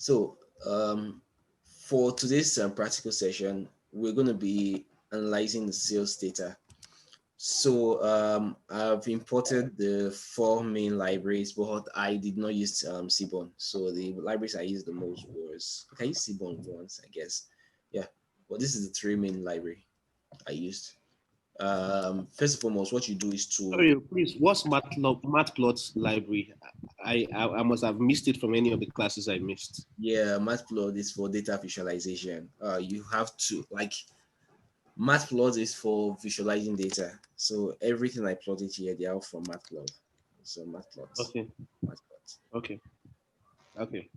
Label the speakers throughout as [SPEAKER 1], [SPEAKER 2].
[SPEAKER 1] So for today's practical session, we're going to be analyzing the sales data. So I've imported the four main libraries, but I did not use Seaborn. So the libraries I used the most was, okay, I used Seaborn once, I guess. Yeah, but this is the three main library I used. First and foremost, what you do is to,
[SPEAKER 2] Sorry, please. What's Matplot library? I must have missed it from any of the classes I missed.
[SPEAKER 1] yeah, Matplot is for data visualization. You have to, like, Matplot is for visualizing data. So everything I plotted here, they are all from Matplot. So
[SPEAKER 2] Okay,
[SPEAKER 1] Matplot.
[SPEAKER 2] okay, okay,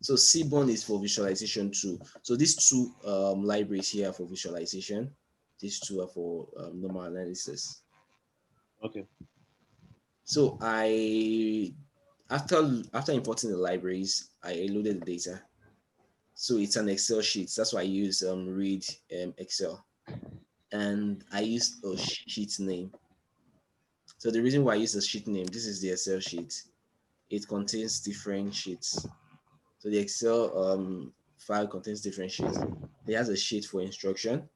[SPEAKER 1] So Seaborn is for visualization too. So these two libraries here are for visualization. These two are for normal analysis.
[SPEAKER 2] okay,
[SPEAKER 1] So after importing the libraries, I loaded the data. So it's an Excel sheet. That's why I use read Excel, and I use a sheet name. So the reason why I use a sheet name, this is the Excel sheet. It contains different sheets. So the Excel file contains different sheets. It has a sheet for instruction.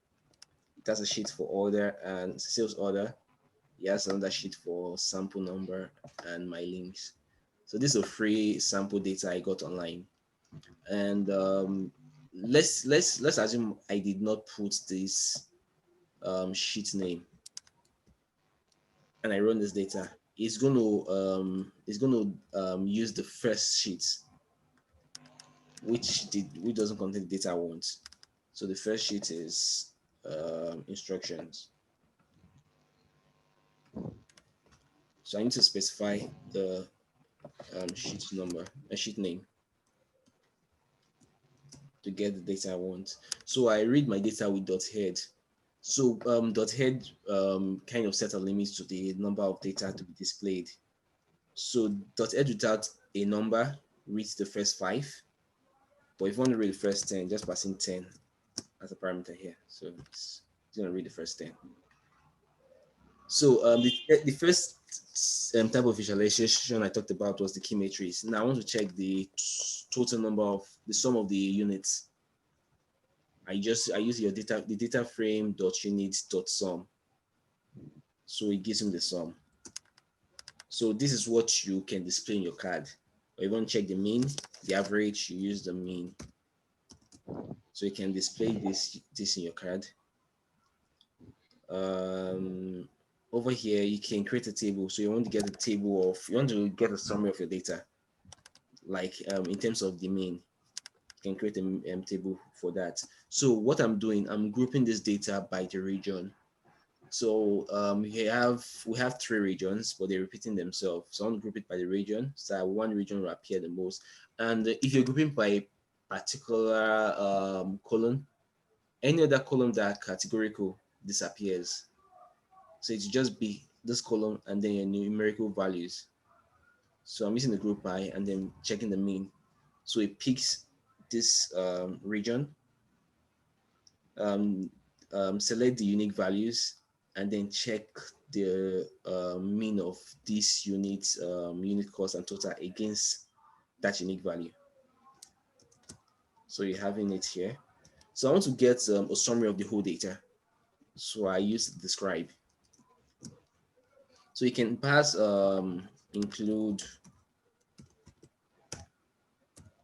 [SPEAKER 1] It has a sheet for order and sales order. It has another sheet for sample number and my links. So this is a free sample data I got online. And let's assume I did not put this sheet name and I run this data. It's gonna use the first sheet which doesn't contain the data I want. So the first sheet is instructions. So I need to specify the sheet number, a sheet name to get the data I want. So I read my data with dot head. So dot head kind of set a limit to the number of data to be displayed. So dot head without a number reads the first five, but if you want to read the first 10, just pass in 10 as a parameter here. So it's going to read the first 10. So the first type of visualization I talked about was the key matrix. Now I want to check the total number of the sum of the units. I use the data frame dot unit dot sum. So it gives me the sum. So this is what you can display in your card. Or you want to check the mean, the average, you use the mean. So you can display this in your card. Over here, you can create a table. So you want to get a summary of your data, like in terms of the mean. You can create a table for that. So what I'm doing, I'm grouping this data by the region. So we have three regions, but they're repeating themselves. So I'm group it by the region. So one region will appear the most. And if you're grouping by a particular column, any other column that are categorical disappears. So it's just be this column and then your numerical values. So I'm using the group by and then checking the mean. So it picks this region, um, select the unique values, and then check the mean of this unit cost and total against that unique value. So you're having it here. So I want to get a summary of the whole data. So I use describe. So you can pass include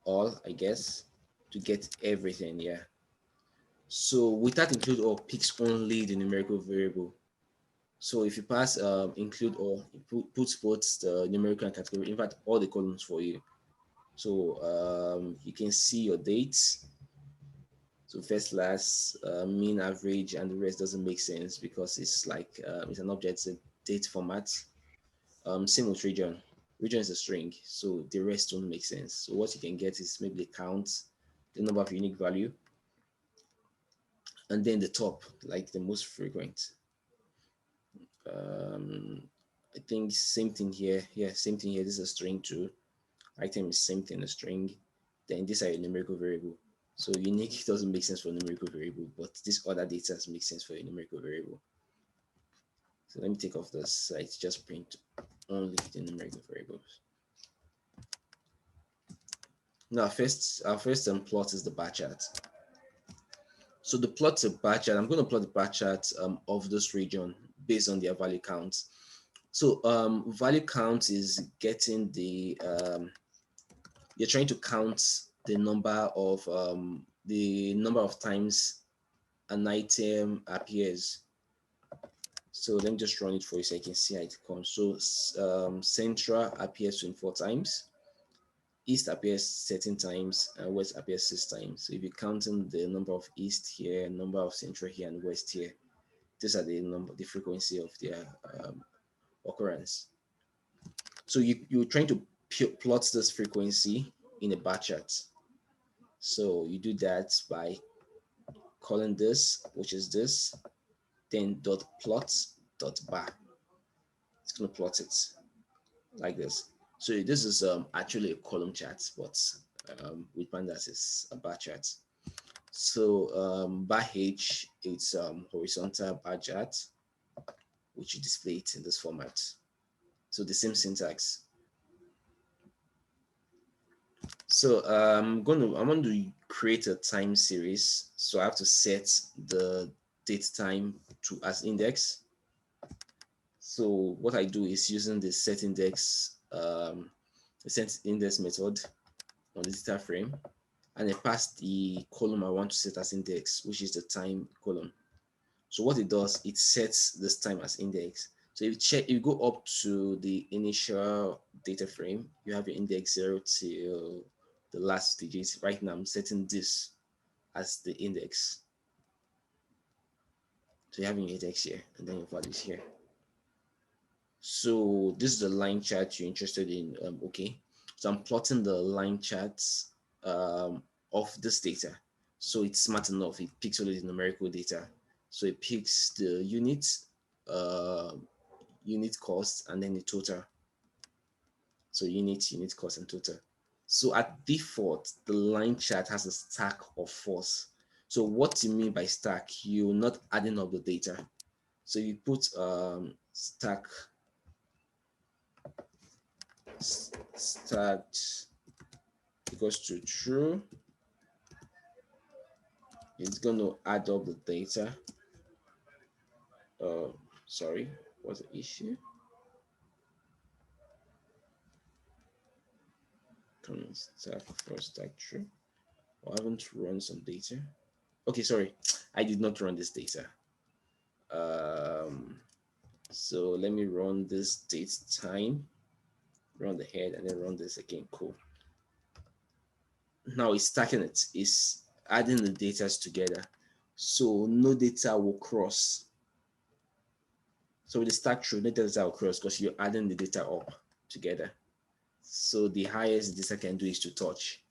[SPEAKER 1] all, I guess, to get everything. Yeah. So with that include all picks only the numerical variable. So if you pass include all, it puts both the numerical and category, in fact, all the columns for you. So you can see your dates. So first, last, mean, average, and the rest doesn't make sense because it's like it's an object, it's a date format. Same with region. Region is a string, so the rest don't make sense. So what you can get is maybe the count, the number of unique value, and then the top, like the most frequent. Um, I think same thing here. Yeah, same thing here. This is a string too. Item is same thing, a string. Then these are a numerical variable. So unique doesn't make sense for a numerical variable, but this other data makes sense for a numerical variable. So let me take off this site, just print only the numerical variables. Now, our first plot is the bar chart. So the plot's a bar chart. I'm going to plot the bar chart of this region based on their value count. So value count is getting the you're trying to count the number of times an item appears. So let me just run it for you so you can see how it comes. So central appears 24 times, east appears 13 times, and west appears 6 times. So if you're counting the number of east here, number of central here, and west here, these are the frequency of their occurrence. So you're trying to plot this frequency in a bar chart. So you do that by calling this, which is this, then dot plot dot bar. It's going to plot it like this. So this is actually a column chart, but with pandas it's a bar chart. So bar H, it's horizontal bar chart, which you display it in this format. So the same syntax. So I'm going to create a time series. So I have to set the date time to as index. So what I do is using the set index method on the data frame, and I pass the column I want to set as index, which is the time column. So what it does, it sets this time as index. So if you go up to the initial data frame, you have your index 0 till the last digit. Right now, I'm setting this as the index. So you have your index here, and then your values here. So this is the line chart you're interested in. Okay, so I'm plotting the line charts of this data. So it's smart enough. It picks only the numerical data. So it picks the uh, unit cost, and then the total. So unit cost, and total. So at default, the line chart has a stack of 4s. So what you mean by stack, you're not adding up the data. So you put stack equals to true. It's going to add up the data. Sorry, what's the issue? Stack first, stack true. I haven't run some data. Okay, sorry, I did not run this data. So let me run this date time, run the head, and then run this again. Cool. Now it's stacking it. It's adding the data together, so no data will cross. So with the stack true, no data will cross because you're adding the data up together. So the highest data can do is to touch,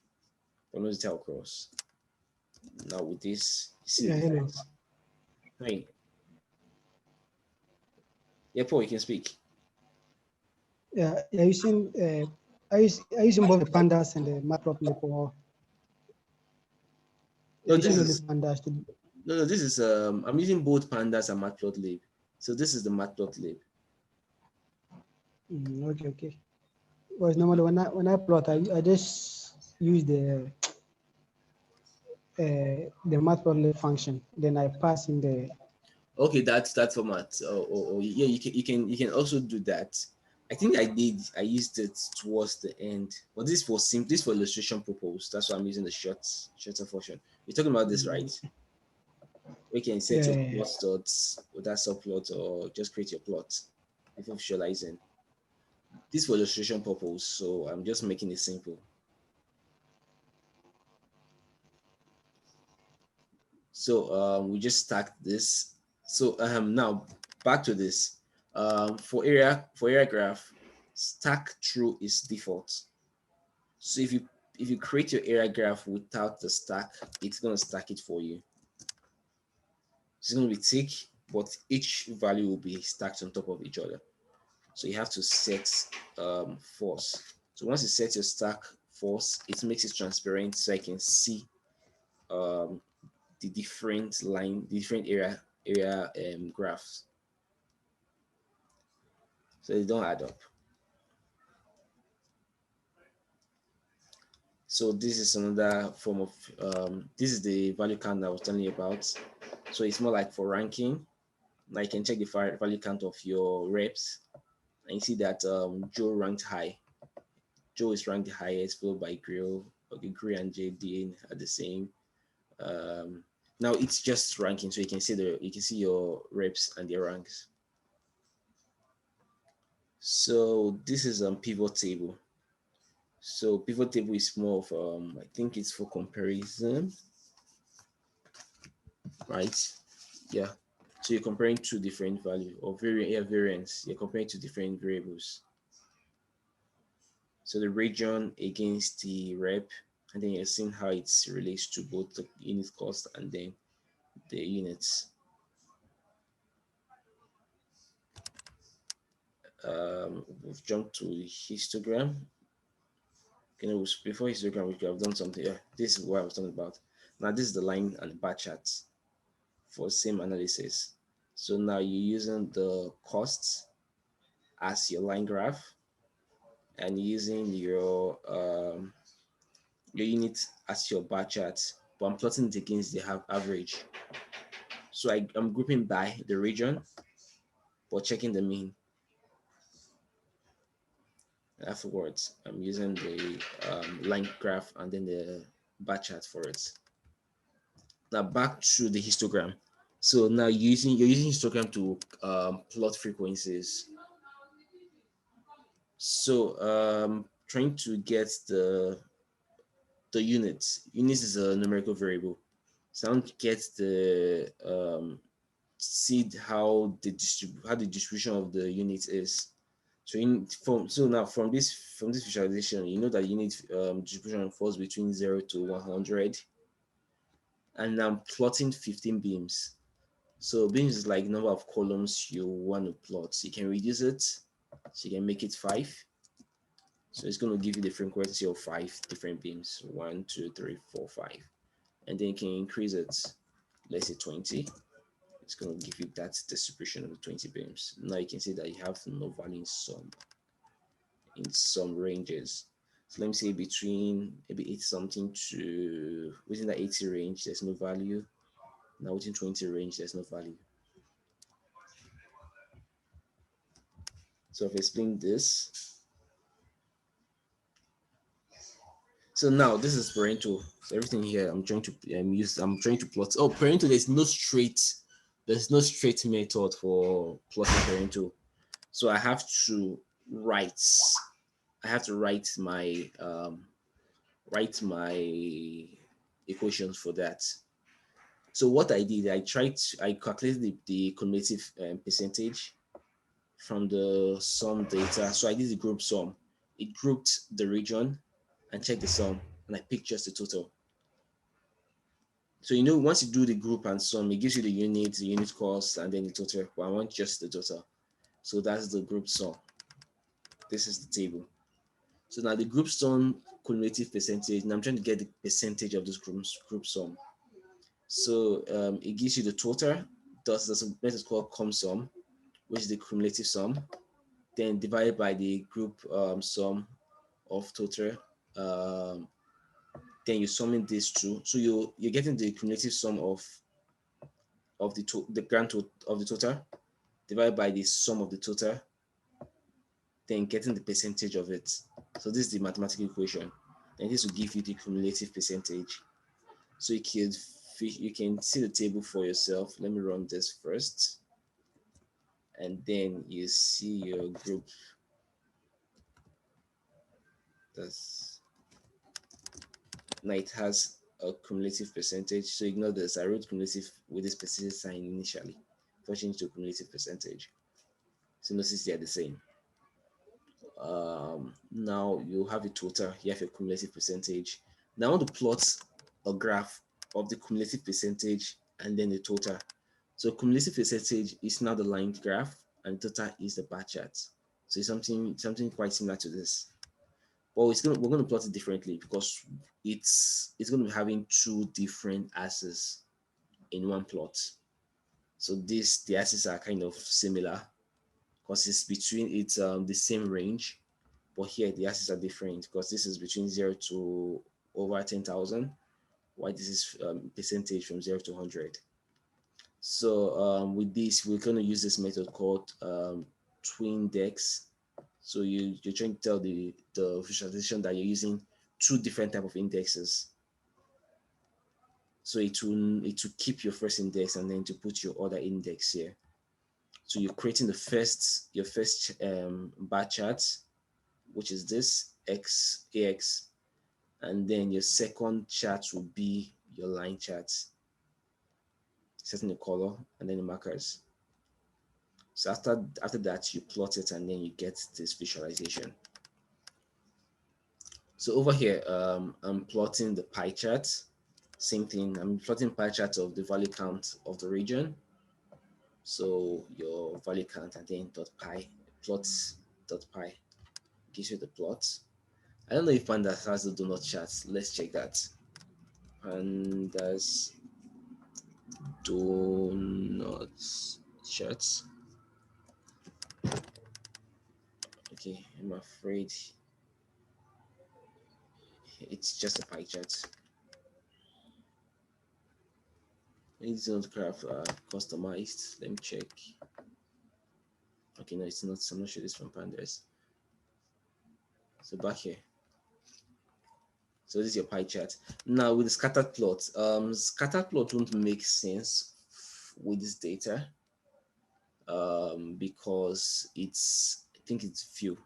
[SPEAKER 1] but no data will cross. Now with this, you see the difference. Hey. Yeah, Paul, you can speak.
[SPEAKER 3] Yeah, you're using are you using both the pandas and the matplotlib, or
[SPEAKER 1] No,
[SPEAKER 3] using
[SPEAKER 1] this
[SPEAKER 3] only
[SPEAKER 1] is
[SPEAKER 3] pandas to?
[SPEAKER 1] no, this is I'm using both pandas and matplotlib. So this is the matplotlib.
[SPEAKER 3] Okay. Because normally when I plot, I just use the matplotlib function, then I pass in the.
[SPEAKER 1] Okay, that's that format. Yeah, you can also do that. I think I used it towards the end, but this for illustration purpose. That's why I'm using the shorter version. You're talking about this, right? We can set your
[SPEAKER 3] Yeah.
[SPEAKER 1] plot dots with that subplot, or just create your plot before visualizing. This for illustration purpose, so I'm just making it simple. So we just stack this. So now back to this. For area graph, stack true is default. So if you create your area graph without the stack, it's gonna stack it for you. It's gonna be thick, but each value will be stacked on top of each other. So you have to set false. So once you set your stack false, it makes it transparent so I can see the different area graphs. So they don't add up. So this is another form of, this is the value count I was telling you about. So it's more like for ranking. Now you can check the value count of your reps, and you see that Joe ranked high. Joe is ranked the highest, followed by Grill. Okay, Grill and JD are the same. Now it's just ranking, so you can see your reps and their ranks. So this is pivot table. So pivot table is more of I think it's for comparison, right? Yeah. So you're comparing two different value or variance. You're comparing two different variables. So the region against the rep, and then you're seeing how it relates to both the unit cost and then the units. We've jumped to histogram. Before histogram, we could have done something. Yeah, this is what I was talking about. Now this is the line and the bar charts for same analysis. So now you're using the costs as your line graph and using your unit as your bar chart, but I'm plotting it against the average. So I'm grouping by the region, but checking the mean. Afterwards, I'm using the line graph and then the bar chart for it. Now back to the histogram. So now you're using histogram to plot frequencies. So trying to get the units. Units is a numerical variable. So I want to get the see how the distribution of the unit is. So now from this visualization, you know that unit distribution falls between 0 to 100, and I'm plotting 15 beams. So beams is like number of columns you want to plot. So you can reduce it, so you can make it 5. So it's going to give you the frequency of 5 different beams: 1, 2, 3, 4, 5, and then you can increase it. Let's say 20. It's going to give you that distribution of the 20 beams. Now you can see that you have no value in some ranges. So let me say between maybe 80 something to within the 80 range, there's no value. Now within 20 range, there's no value. So I've explained this. So now this is parental. So everything here I'm trying to plot. Oh, parental, there's no straight method for plotting parental. So I have to write write my equations for that. So what I did, I calculated the cumulative percentage from the sum data. So I did the group sum. It grouped the region and checked the sum, and I picked just the total. So once you do the group and sum, it gives you the unit cost, and then the total. But I want just the total. So that's the group sum. This is the table. So now the group sum cumulative percentage. Now I'm trying to get the percentage of this group sum. So it gives you the total. There's a method called cum sum, which is the cumulative sum. Then divided by the group sum of total. Then you're summing these two. So you're getting the cumulative sum of the grand total of the total divided by the sum of the total, then getting the percentage of it. So this is the mathematical equation, and this will give you the cumulative percentage. So you can see the table for yourself. Let me run this first, and then you see your group. Now it has a cumulative percentage. So ignore this. I wrote cumulative with this percentage sign initially. For change to cumulative percentage. So notice they are the same. Now you have a total. You have a cumulative percentage. Now I want to plot a graph of the cumulative percentage and then the total. So cumulative percentage is now the line graph, and total is the bar chart. So it's something quite similar to this. But we're going to plot it differently because it's going to be having two different axes in one plot. So the axes are kind of similar because it's the same range, but here the axes are different because this is between 0 to over 10,000, while this is percentage from 0 to 100. So with this, we're going to use this method called twin index. So you're trying to tell the visualization that you're using two different type of indexes. So it will keep your first index and then to put your other index here. So you're creating your first bar chart, which is this AX, and then your second chart will be your line chart, setting the color and then the markers. So after that, you plot it and then you get this visualization. So over here, I'm plotting the pie chart. Same thing, I'm plotting pie chart of the value count of the region. So your value count and then .py, plots.py gives you the plot. I don't know if pandas has the donut charts. Let's check that. Pandas donut charts. Okay, I'm afraid it's just a pie chart. It's not customized. Let me check. Okay, no, it's not. I'm not sure this from pandas. So back here. So this is your pie chart. Now with the scattered plot, scattered plot won't make sense with this data because I think it's few.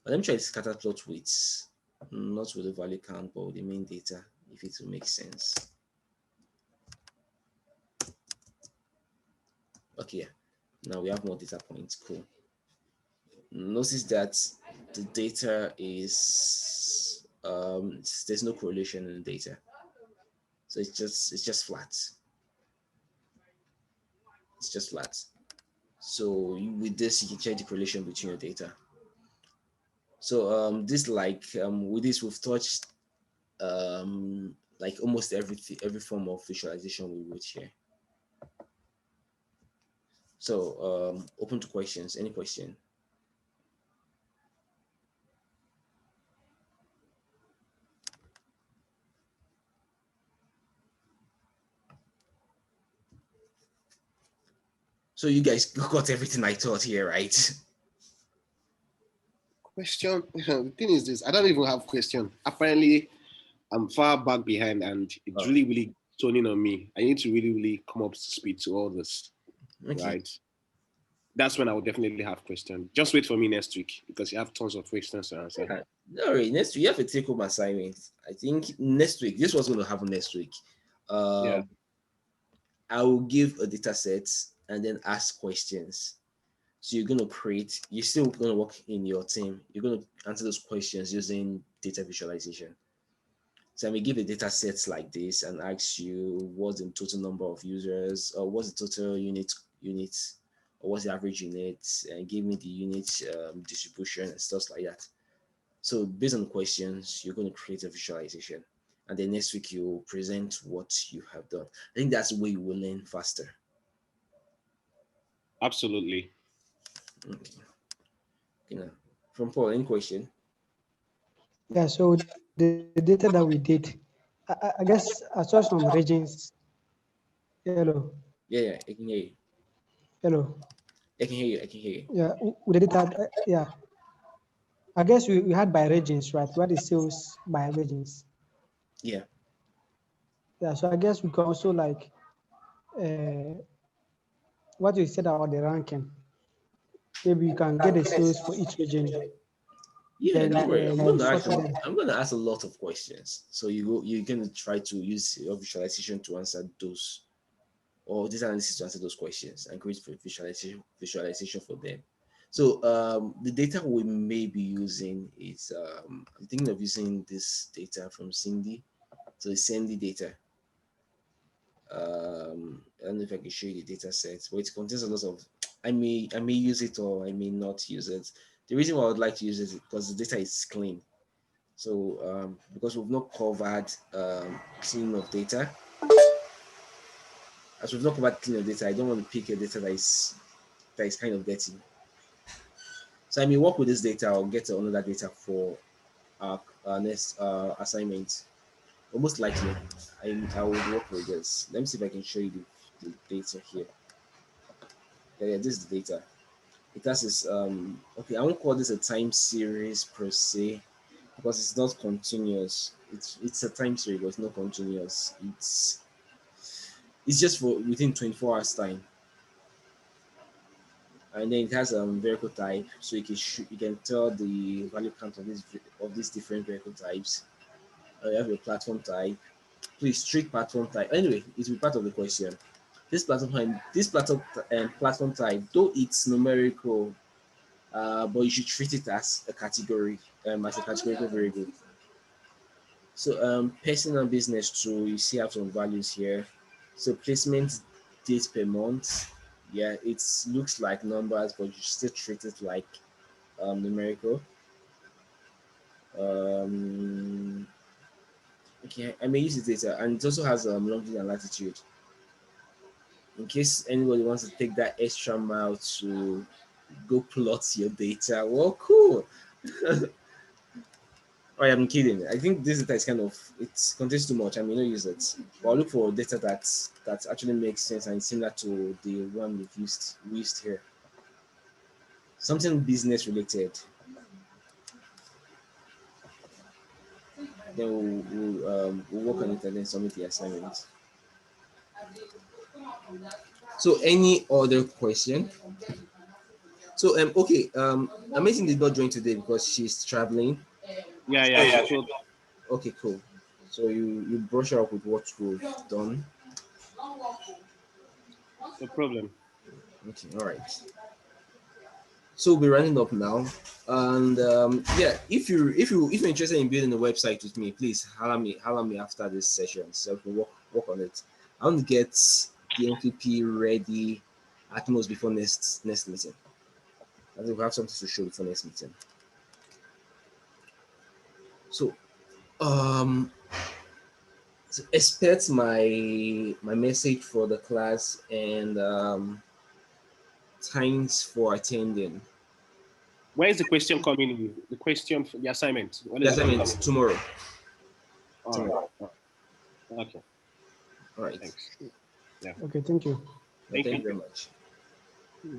[SPEAKER 1] But let me try the scattered plot with, not with the value count, but with the main data, if it will make sense. Okay, yeah. Now we have more data points. Cool. Notice that the data is there's no correlation in the data, so it's just flat. It's just flat. So with this, you can check the correlation between your data. So this with this we've touched like almost every form of visualization we wrote here. So open to questions. Any question? So you guys got everything I taught here, right?
[SPEAKER 2] Question. The thing is this, I don't even have question. Apparently, I'm far back behind and it's really toning on me. I need to really come up to speed to all this,
[SPEAKER 1] Okay.
[SPEAKER 2] right? That's when I will definitely have questions. Just wait for me next week because you have tons of questions to answer.
[SPEAKER 1] All right, next week you have a take-home assignment. I think next week, this was going to happen next week.
[SPEAKER 2] Yeah.
[SPEAKER 1] I will give a data set and then ask questions. So you're still going to work in your team. You're going to answer those questions using data visualization. So I may give a data set like this and ask you what's the total number of users, or what's the total units, or what's the average unit, and give me the unit distribution and stuff like that. So based on the questions, you're going to create a visualization. And then next week, you'll present what you have done. I think that's the way you will learn faster.
[SPEAKER 2] Absolutely.
[SPEAKER 1] Okay. From Paul, any question?
[SPEAKER 3] Yeah, so the data that we did, I guess I saw some regions. Hello.
[SPEAKER 1] Yeah, I can hear you.
[SPEAKER 3] Hello.
[SPEAKER 1] I can hear you. I can hear you.
[SPEAKER 3] Yeah, with the data, yeah. I guess we had by regions, right? We had the sales by regions.
[SPEAKER 1] Yeah.
[SPEAKER 3] Yeah, so I guess we can also like what you said about the ranking. Maybe you can get the sales for each region.
[SPEAKER 1] Yeah,
[SPEAKER 3] Then
[SPEAKER 1] don't worry.
[SPEAKER 3] them.
[SPEAKER 1] I'm gonna ask a lot of questions. So you're gonna try to use your visualization to answer those, or data analysis to answer those questions and create visualization for them. So the data we may be using is I'm thinking of using this data from Cindy. So the Cindy data. I don't know if I can show you the data set, but it contains a lot of. I may use it or I may not use it. The reason why I would like to use it is because the data is clean. So because we've not covered cleaning of data, as we've not covered cleaning of data, I don't want to pick a data that is kind of dirty. So I may work with this data or get another data for our next assignment. Almost likely, I would work with this. Let me see if I can show you the data here. Yeah, this is the data. It has this okay, I won't call this a time series per se because it's not continuous. It's a time series, but it's not continuous. It's just for within 24 hours time. And then it has vehicle type, so you can tell the value count of these different vehicle types. You have your platform type. Please strict platform type. Anyway, it will be part of the question. This platform type, though it's numerical, but you should treat it as a categorical variable. So personal business too, you see have some values here. So placement date per month, yeah, it looks like numbers, but you still treat it like numerical. Um, okay, I may use the data, and it also has longitude and latitude. In case anybody wants to take that extra mile to go plot your data, well, cool. I am kidding. I think this data is it contains too much. I may not use it. But I'll look for data that actually makes sense and is similar to the one we used here. Something business related. Then we'll work on it and then submit the assignment. So any other question? So okay, Amazing did not join today because she's traveling.
[SPEAKER 2] Yeah, yeah. She told.
[SPEAKER 1] Okay, cool. So you brush her up with what we've done.
[SPEAKER 2] No problem.
[SPEAKER 1] Okay, all right. So we'll be running up now, and yeah, if you're interested in building a website with me, please holler me after this session so we can work on it. I want to get the MPP ready at most before next meeting. I think we have something to show before next meeting. So um so expect my message for the class and times for attending.
[SPEAKER 2] Where is the question coming in? The question for the assignment. When
[SPEAKER 1] The
[SPEAKER 2] is it
[SPEAKER 1] assignment
[SPEAKER 2] coming?
[SPEAKER 1] tomorrow.
[SPEAKER 2] All right.
[SPEAKER 1] Tomorrow.
[SPEAKER 2] Okay.
[SPEAKER 1] All right.
[SPEAKER 2] Thanks. Yeah.
[SPEAKER 3] Okay, thank you.
[SPEAKER 2] Thank
[SPEAKER 1] Thank
[SPEAKER 2] you.
[SPEAKER 1] you very much.
[SPEAKER 2] Hmm.